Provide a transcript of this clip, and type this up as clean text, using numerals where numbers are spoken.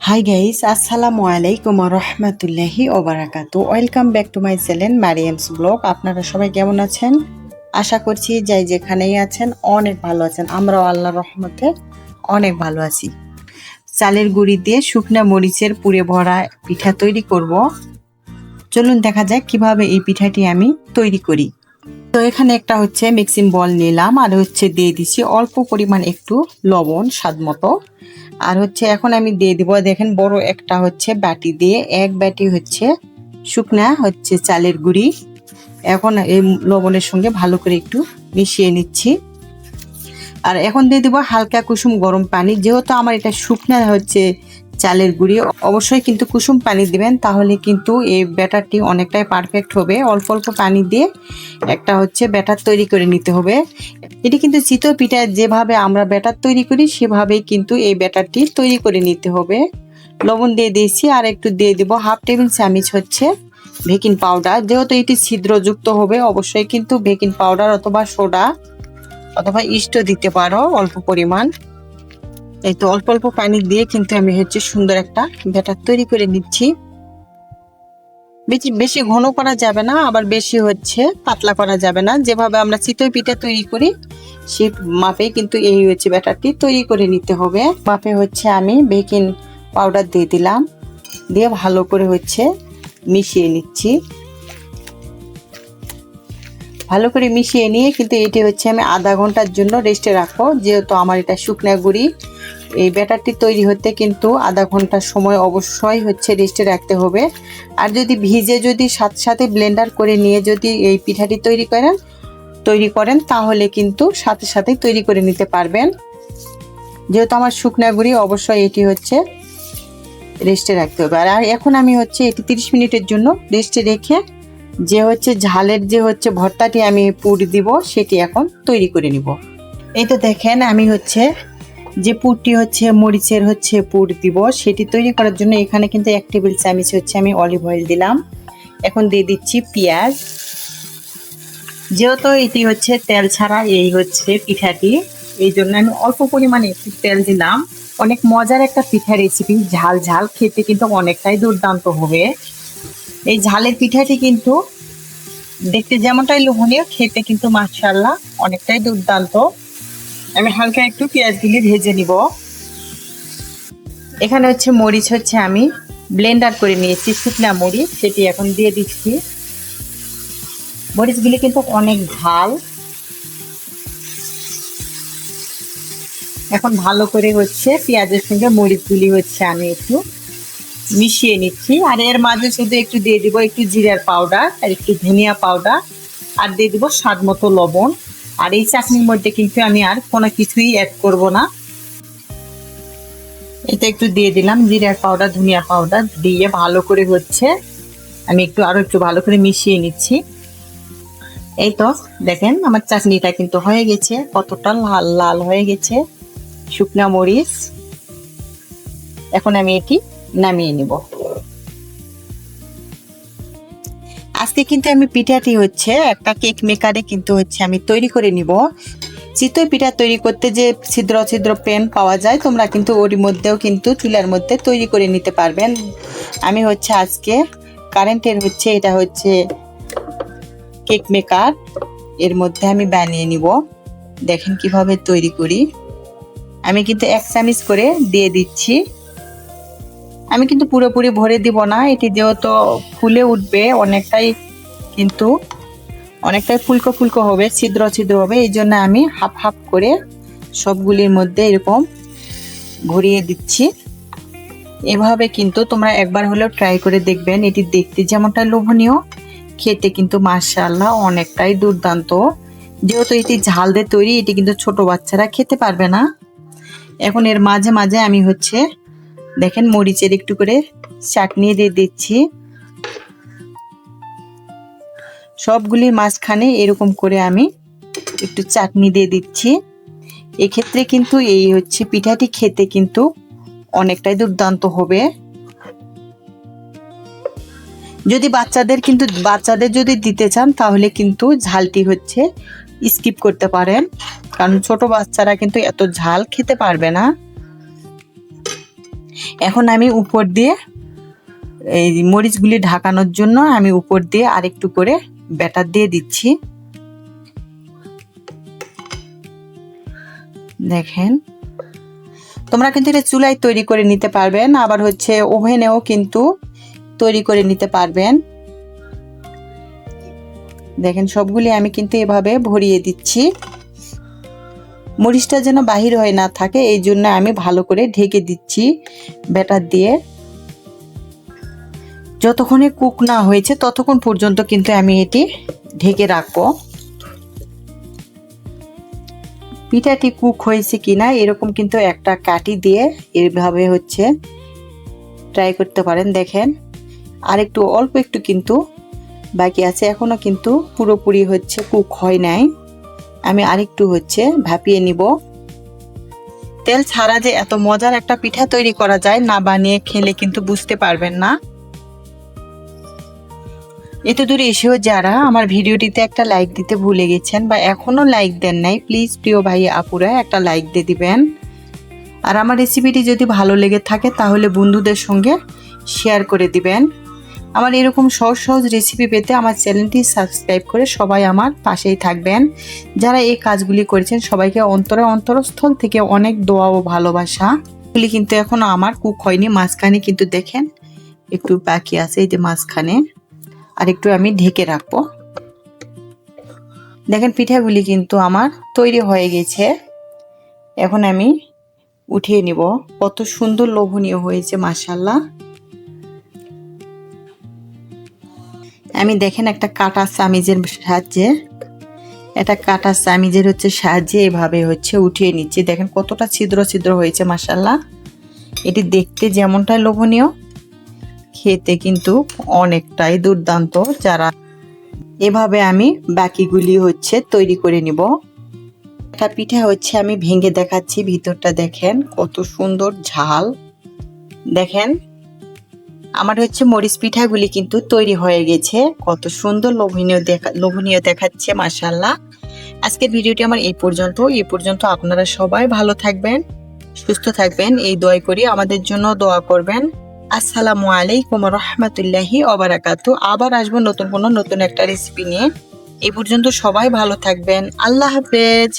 Hi guys, আসসালামু আলাইকুম রহমতুল্লাহি ওবারাকাতু। Welcome back to my channel Mariam's blog. আপনারা সবাই কেমন আছেন? আশা করছি যাই যেখানেই আছেন অনেক ভালো আছেন। আমরাও আল্লাহর রহমতে অনেক ভালো আছি। চালের গুঁড়ি দিয়ে শুকনা মরিচের পুরে ভরা পিঠা তৈরি করব। চলুন দেখা যাক কিভাবে এই পিঠাটি আমি তৈরি করি। তো এখানে একটা হচ্ছে মিক্সিং বল নিলাম, আর হচ্ছে দিয়ে দিছি অল্প পরিমাণ একটু লবণ স্বাদ মতো। আর হচ্ছে এখন আমি দিয়ে দিব, দেখেন বড় একটা হচ্ছে বাটি দিয়ে এক বাটি হচ্ছে শুকনা হচ্ছে চালের গুঁড়ি। এখন এই লবণের সঙ্গে ভালো করে একটু মিশিয়ে নিচ্ছি। আর এখন দিয়ে দিব হালকা কুসুম গরম পানি। যেহেতু আমার এটা শুকনা হচ্ছে চালের গুঁড়ি, অবশ্যই কিন্তু কুসুম পানি দিবেন, তাহলে কিন্তু এই ব্যাটারটি অনেকটাই পারফেক্ট হবে। অল্প অল্প পানি দিয়ে একটা হচ্ছে ব্যাটার তৈরি করে নিতে হবে। এটি কিন্তু চিতই পিঠা যেভাবে আমরা ব্যাটার তৈরি করি সেভাবেই কিন্তু এই ব্যাটারটি তৈরি করে নিতে হবে। লবণ দিয়ে দিয়েছি, আর একটু দিয়ে দিব হাফ টেবিল চামচ হচ্ছে বেকিং পাউডার। যেহেতু এটি ছিদ্রযুক্ত হবে, অবশ্যই কিন্তু বেকিং পাউডার অথবা সোডা অথবা ইস্টও দিতে পারো অল্প পরিমাণ। এই তো অল্প অল্প পানি দিয়ে কিন্তু আমি হচ্ছে সুন্দর একটা ব্যাটার তৈরি করে নিচ্ছি। বেশি বেশি ঘন করা যাবে না, আবার বেশি হচ্ছে পাতলা করা যাবে না। যেভাবে আমরা চিতই পিঠা তৈরি করি সেই মাপে কিন্তু এই হচ্ছে ব্যাটারটি তৈরি করে নিতে হবে। মাপে হচ্ছে আমি বেকিং পাউডার দিয়ে দিলাম, দিয়ে ভালো করে হচ্ছে মিশিয়ে নিচ্ছি। ভালো করে মিশিয়ে নিয়ে কিন্তু এটি হচ্ছে আমি আধা ঘন্টার জন্য রেস্টে রাখবো। যেহেতু আমার এটা শুকনা গুঁড়ি, এই ব্যাটারটি তৈরি হতে কিন্তু আধা ঘন্টার সময় অবশ্যই হচ্ছে রেস্টে রাখতে হবে। আর যদি ভিজে যদি সাথে সাথে ব্লেন্ডার করে নিয়ে যদি এই পিঠাটি তৈরি করেন তাহলে কিন্তু সাথে সাথে তৈরি করে নিতে পারবেন। যেহেতু আমার শুকনা গুঁড়ি, অবশ্যই এটি হচ্ছে রেস্টে রাখতে হবে। আর এখন আমি হচ্ছে এটি 30 মিনিটের জন্য রেস্টে রেখে যে হচ্ছে ঝালের যে হচ্ছে ভর্তাটি আমি পুর দিব সেটি এখন তৈরি করে নিব। এই তো দেখেন আমি হচ্ছে যে পুরটি হচ্ছে মরিচের হচ্ছে পুর দিব সেটি তৈরি করার জন্য এখানে কিন্তু 1 টেবিল চামচ হচ্ছে আমি অলিভ অয়েল দিলাম। এখন দিয়ে দিচ্ছি পেঁয়াজ। যেহেতু এটি হচ্ছে তেল ছাড়া এই হচ্ছে পিঠাটি, এই জন্য আমি অল্প পরিমাণে একটু তেল দিলাম। অনেক মজার একটা পিঠা রেসিপি, ঝাল ঝাল, খেতে কিন্তু অনেকটাই দুর্দান্ত হবে। এই ঝালের পিঠাটি কিন্তু দেখতে যেমনটাই লোভনীয়, খেতে কিন্তু মাশাআল্লাহ অনেকটাই দুর্দান্ত। আমি হালকা একটু পেঁয়াজগুলি ভেজে নিব। এখানে হচ্ছে মরিচ হচ্ছে আমি ব্লেন্ডার করে নিয়েছি, শুকনা মরিচ, সেটি এখন দিয়ে দিচ্ছি। মরিচগুলি কিন্তু অনেক ঝাল। এখন ভালো করে হচ্ছে পেঁয়াজের সঙ্গে মরিচগুলি হচ্ছে আমি একটু মিশিয়ে নিচ্ছি। আর এর মাঝে শুধু একটু দিয়ে দিব একটু জিরার পাউডার আর একটু ধনিয়া পাউডার, আর দিয়ে দিব স্বাদ মতো লবণ। আর এই চাটনির মধ্যে কিন্তু আমি আর কোনো কিছুই অ্যাড করব না। এটা একটু দিয়ে দিলাম জিরার পাউডার, ধনিয়া পাউডার দিয়ে ভালো করে হচ্ছে আমি আরো একটু ভালো করে মিশিয়ে নিচ্ছি। এই তো দেখেন আমার চাটনিটা কিন্তু হয়ে গেছে, কতটা লাল লাল হয়ে গেছে শুকনা মরিচ। এখন আমি এটি নামিয়ে নিব। আজকে কিন্তু আমি পিঠাটি হচ্ছে একটা কেক মেকারে কিন্তু হচ্ছে আমি তৈরি করে নিব। চিতই পিঠা তৈরি করতে যে ছিদ্র ছিদ্র প্যান পাওয়া যায়, তোমরা কিন্তু ওর মধ্যেও কিন্তু চুলার মধ্যে তৈরি করে নিতে পারবেন। আমি হচ্ছে আজকে কারেন্টের হচ্ছে এটা হচ্ছে কেক মেকার, এর মধ্যে আমি বানিয়ে নিব। দেখেন কিভাবে তৈরি করি। আমি কিন্তু 1 চামচ করে দিয়ে দিচ্ছি। আমি কিন্তু পুরোপুরি ভরে দিব না, এটি যেহেতু ফুলে উঠবে অনেকটাই ফুলকো ফুলকো হবে, ছিদ্র ছিদ্র হবে, এই জন্য আমি হাফ হাফ করে সবগুলির মধ্যে এরকম ভরিয়ে দিচ্ছি। এভাবে কিন্তু তোমরা একবার হলেও ট্রাই করে দেখবেন। এটি দেখতে যেমনটা লোভনীয়, খেতে কিন্তু মাশাআল্লাহ অনেকটাই দুর্দান্ত। যেহেতু এটি ঝাল দিয়ে তৈরি, এটি কিন্তু ছোট বাচ্চারা খেতে পারবে না। এখন এর মাঝে মাঝে আমি হচ্ছে দেখেন মরিচের একটু করে চাটনি দিয়ে দিচ্ছি। সবগুলির মাঝখানে এরকম করে আমি একটু চাটনি দিয়ে দিচ্ছি। এক্ষেত্রে কিন্তু এই হচ্ছে পিঠাটি খেতে কিন্তু অনেকটাই দুর্দান্ত হবে। যদি বাচ্চাদের যদি দিতে চান তাহলে কিন্তু ঝালটি হচ্ছে স্কিপ করতে পারেন, কারণ ছোট বাচ্চারা কিন্তু এত ঝাল খেতে পারবে না। এখন আমি উপর দিয়ে এই মরিচগুলি ঢাকানোর জন্য আমি উপর দিয়ে আরেকটু করে ব্যাটার দিয়ে দিচ্ছি। দেখেন, তোমরা কিন্তু এটা চুলায় তৈরি করে নিতে পারবেন, আবার হচ্ছে ওভেনেও কিন্তু তৈরি করে নিতে পারবেন। দেখেন, সবগুলি আমি কিন্তু এভাবে ভরিয়ে দিচ্ছি। মরিচটা যেন বাহির হয়ে না থাকে এই জন্য আমি ভালো করে ঢেকে দিচ্ছি ব্যাটার দিয়ে। যতক্ষণে কুক না হয়েছে ততক্ষণ পর্যন্ত কিন্তু আমি এটি ঢেকে রাখবো। পিঠাটি কুক হয়েছে কিনা এরকম কিন্তু একটা কাঠি দিয়ে এইভাবে হচ্ছে ট্রাই করতে পারেন। দেখেন, আর একটু অল্প একটু কিন্তু বাকি আছে, এখনো কিন্তু পুরোপুরি হচ্ছে কুক হয় নাই। আমি আরেকটু হচ্ছে ভাপিয়ে নিব। তেল ছাড়া যে এত মজার একটা পিঠা তৈরি করা যায়, না বানিয়ে খেলে কিন্তু বুঝতে পারবেন না। এত দূরে এসেও যারা আমার ভিডিওটিতে একটা লাইক দিতে ভুলে গেছেন বা এখনো লাইক দেন নাই, প্লিজ প্রিয় ভাই আপুরা একটা লাইক দিয়ে দিবেন। আর আমার রেসিপিটি যদি ভালো লেগে থাকে তাহলে বন্ধুদের সঙ্গে শেয়ার করে দিবেন। আমার এরকম সহজ সহজ রেসিপি পেতে আমার চ্যানেলটি সাবস্ক্রাইব করে সবাই আমার পাশেই থাকবেন। যারা এই কাজগুলি করেছেন সবাইকে অন্তরস্থল থেকে অনেক দোয়া ও ভালোবাসা। এগুলি কিন্তু এখনো আমার কুক হয়নি, মাঝখানে কিন্তু দেখেন একটু বাকি আছে, এই যে মাঝখানে আর একটু আমি ঢেকে রাখবো। দেখেন, পিঠাগুলি কিন্তু আমার তৈরি হয়ে গেছে। এখন আমি উঠিয়ে নিব। কত সুন্দর লোভনীয় হয়েছে মাশাআল্লাহ। আমি দেখেন একটা কাটা চামিচের সাহায্যে এভাবে হচ্ছে উঠিয়ে নিচ্ছি। দেখেন কতটা ছিদ্র ছিদ্র হয়েছে মাশাআল্লাহ। এটি দেখতে যেমনটাই লোভনীয়, খেতে কিন্তু অনেকটাই দুর্দান্ত। যারা এভাবে আমি বাকিগুলি হচ্ছে তৈরি করে নিব। একটা পিঠা হচ্ছে আমি ভেঙে দেখাচ্ছি, ভিতরটা দেখেন কত সুন্দর ঝাল। দেখেন, আমার হচ্ছে মরিচ পিঠাগুলি কিন্তু তৈরি হয়ে গেছে, কত সুন্দর লোভনীয় দেখাচ্ছে মাশাআল্লাহ। আজকের ভিডিওটি আমার এই পর্যন্ত। আপনারা সবাই ভালো থাকবেন, সুস্থ থাকবেন, এই দোয়া করি। আমাদের জন্য দোয়া করবেন। আসসালামু আলাইকুম রহমতুল্লাহি ওয়া বারাকাতুহু। আবার আসবো নতুন একটা রেসিপি নিয়ে। এই পর্যন্ত সবাই ভালো থাকবেন। আল্লাহ হাফেজ।